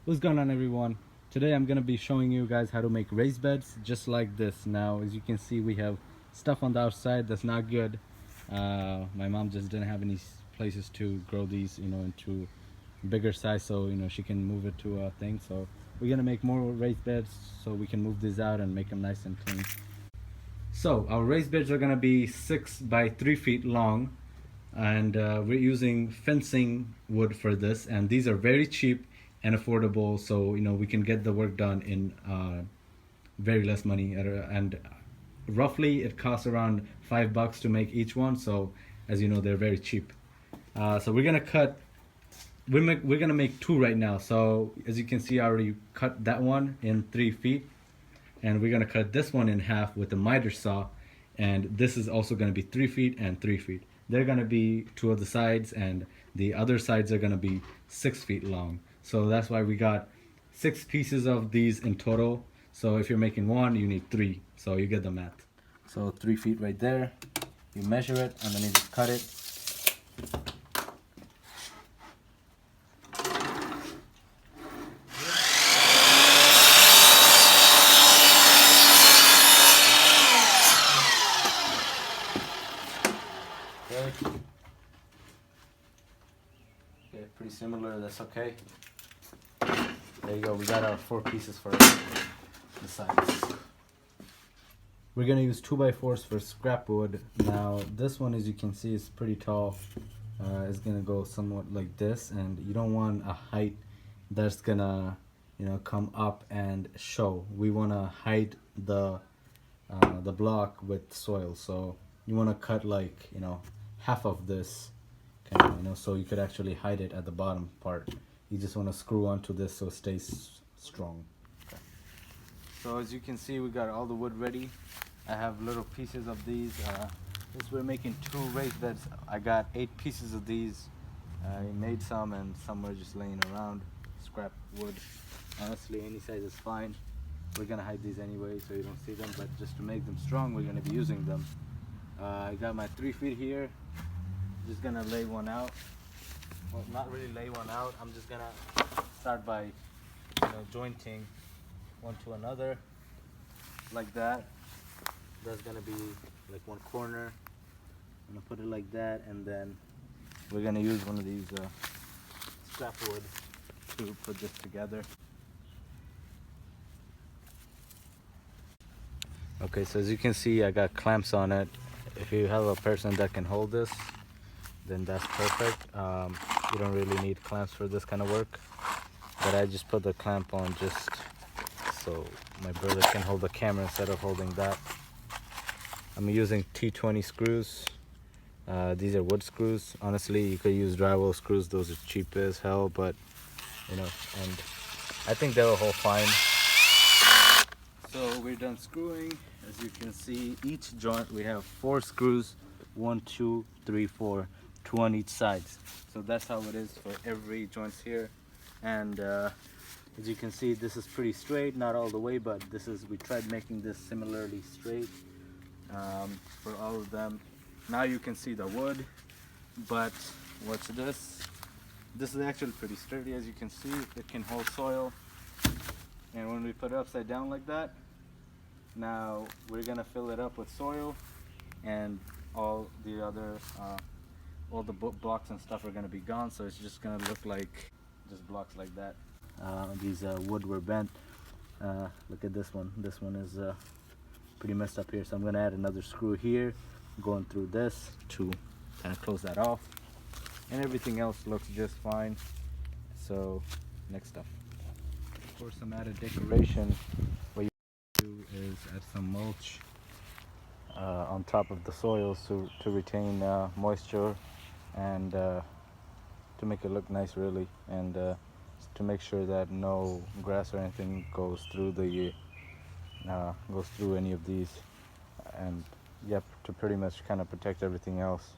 What's going on, everyone? Today I'm gonna be showing you guys how to make raised beds just like this. Now, as you can see, we have stuff on the outside that's not good. My mom just didn't have any places to grow these, into bigger size, so she can move it to a thing. So we're gonna make more raised beds so we can move these out and make them nice and clean. So our raised beds are gonna be 6 by 3 feet long, and we're using fencing wood for this, and these are very cheap and affordable, so we can get the work done in very less money, and roughly it costs around $5 to make each one. So as you know, they're very cheap. So we're gonna make two right now. So as you can see, I already cut that one in 3 feet, and we're gonna cut this one in half with a miter saw, and this is also gonna be 3 feet and 3 feet. They're gonna be two of the sides, and the other sides are gonna be 6 feet long. So that's why we got 6 pieces of these in total. So if you're making one, you need 3. So you get the math. So 3 feet right there. You measure it, and then you just cut it. Okay, pretty similar, that's okay. There you go, we got our 4 pieces for the sides. We're gonna use 2x4s for scrap wood. Now this one, as you can see, is pretty tall. It's gonna go somewhat like this, and you don't want a height that's gonna come up and show. We want to hide the block with soil, so you want to cut like half of this kind of, so you could actually hide it at the bottom part. You just want to screw onto this so it stays strong. Okay. So as you can see, we got all the wood ready. I have little pieces of these. This we're making 2 raised beds. I got 8 pieces of these. I made some, and some were just laying around. Scrap wood. Honestly, any size is fine. We're gonna hide these anyway so you don't see them, but just to make them strong, we're gonna be using them. I got my 3 feet here. Just gonna lay one out. Well, not really lay one out. I'm just gonna start by jointing one to another like that. That's gonna be like one corner. I'm gonna put it like that, and then we're gonna use one of these scrap wood to put this together. Okay, so as you can see, I got clamps on it. If you have a person that can hold this, then that's perfect. You don't really need clamps for this kind of work, but I just put the clamp on just so my brother can hold the camera instead of holding that. I'm using T20 screws. These are wood screws. Honestly, you could use drywall screws. Those are cheap as hell, but and I think they'll hold fine. So we're done screwing. As you can see, each joint we have 4 screws. 1, 2, 3, 4, 2 on each side. So that's how it is for every joints here. And as you can see, this is pretty straight, not all the way, but we tried making this similarly straight for all of them. Now you can see the wood, but what's this? This is actually pretty sturdy. As you can see, it can hold soil. And when we put it upside down like that, now we're gonna fill it up with soil, and all the other all the blocks and stuff are gonna be gone, so it's just gonna look like just blocks like that. These wood were bent. Look at this one. This one is pretty messed up here, so I'm gonna add another screw here, going through this to kind of close that off, and everything else looks just fine. So next stuff. For some added decoration, what you do is add some mulch on top of the soils to retain moisture, and to make it look nice, really, and to make sure that no grass or anything goes through any of these, and yep, to pretty much kind of protect everything else.